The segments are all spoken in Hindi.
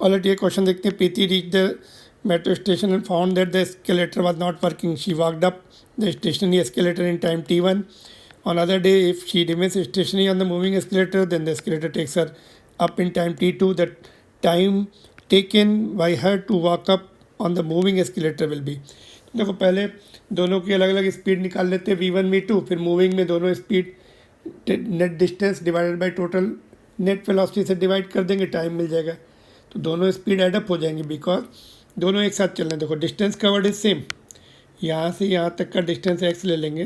ऑलरेडी ये क्वेश्चन देखते हैं. Preeti reach the metro station and found that the escalator was not working. She walked up the stationary escalator in time t1. On other day, if she remains stationary on the moving escalator, then the escalator takes her up in time t2. The time taken by her to walk up on the moving escalator will be. देखो पहले दोनों की अलग अलग स्पीड निकाल लेते हैं v1 v2, फिर मूविंग में दोनों speed net distance divided by total net velocity से डिवाइड कर देंगे, टाइम मिल जाएगा. तो दोनों स्पीड एडअप हो जाएंगी बिकॉज दोनों एक साथ चल रहे हैं. देखो डिस्टेंस कवर्ड इज सेम, यहाँ से यहाँ तक का डिस्टेंस x ले लेंगे,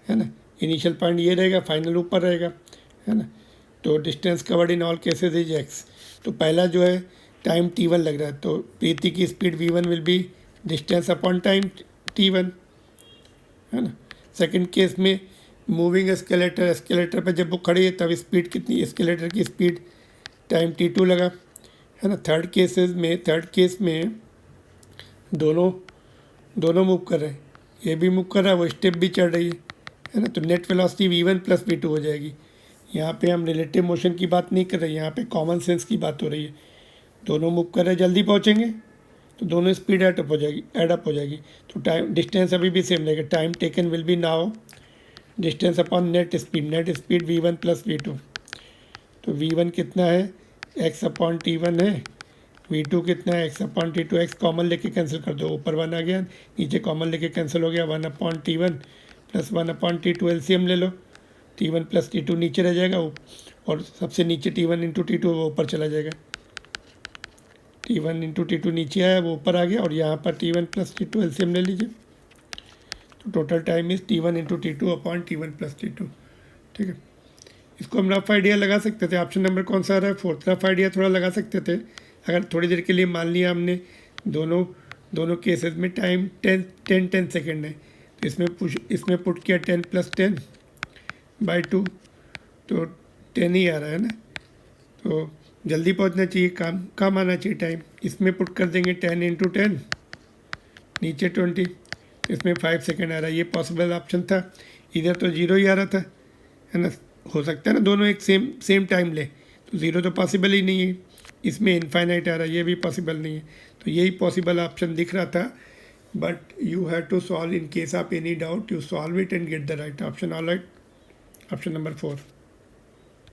है ना. इनिशियल पॉइंट ये रहेगा, फाइनल ऊपर रहेगा, है ना. तो distance covered in all cases is x. तो पहला जो है टाइम t1 लग रहा है, तो प्रीति की speed v1 will be distance upon time t1, है ना. सेकंड केस में मूविंग एस्केलेटर पर जब वो खड़ी है तब स्पीड कितनी, एस्केलेटर की स्पीड टाइम t2 लगा, है ना. थर्ड केस में दोनों मूव कर रहे हैं, ये भी मूव कर रहा है, वो स्टेप भी चढ़ रही है ना. तो net velocity v1 plus v2 हो जाएगी. यहाँ पे हम रिलेटिव मोशन की बात नहीं कर रहे, यहाँ पे कॉमन सेंस की बात हो रही है. दोनों मूव कर रहे हैं, जल्दी पहुँचेंगे तो दोनों स्पीड एडअप हो जाएगी. तो टाइम डिस्टेंस अभी भी सेम रहेगा. Time taken will be now distance upon net speed v1 plus v2. तो v1 कितना है, x अपॉन t1 है, v2 कितना है, x upon t2. x common लेके कैंसिल कर दो, ऊपर 1 आ गया, नीचे कॉमन लेके कैंसिल हो गया. 1 upon t1 plus 1 upon t2 LCM ले लो, t1 प्लस t2 नीचे रह जाएगा और सबसे नीचे t1 इंटू t2 वो ऊपर चला जाएगा. t1 इंटू t2 नीचे आया, वो ऊपर आ गया, और यहाँ पर t1 प्लस t2 एलसीएम ले लीजिए. तो total time is t1 into t2 upon t1 plus t2. ठीक है, इसको हम रफ आइडिया लगा सकते थे. ऑप्शन नंबर कौन सा आ रहा है, 4. रफ आइडिया थोड़ा लगा सकते थे अगर थोड़ी देर के लिए मान लिया हमने दोनों केसेस में टाइम 10 सेकेंड है, तो इसमें पुट किया 10 प्लस 10 बाई 2, तो 10 ही आ रहा है ना. तो जल्दी पहुंचना चाहिए, कम आना चाहिए टाइम. इसमें पुट कर देंगे 10 इंटू 10, नीचे 20, तो इसमें 5 सेकेंड आ रहा है. ये पॉसिबल ऑप्शन था. इधर तो 0 ही आ रहा था, है ना. हो सकता है ना दोनों एक सेम टाइम ले, तो 0 तो पॉसिबल ही नहीं है. इसमें इनफाइनाइट आ रहा है, ये भी पॉसिबल नहीं है. तो यही पॉसिबल ऑप्शन दिख रहा था, but you have to solve in case of any doubt, you solve it and get the right option. All right, option number 4.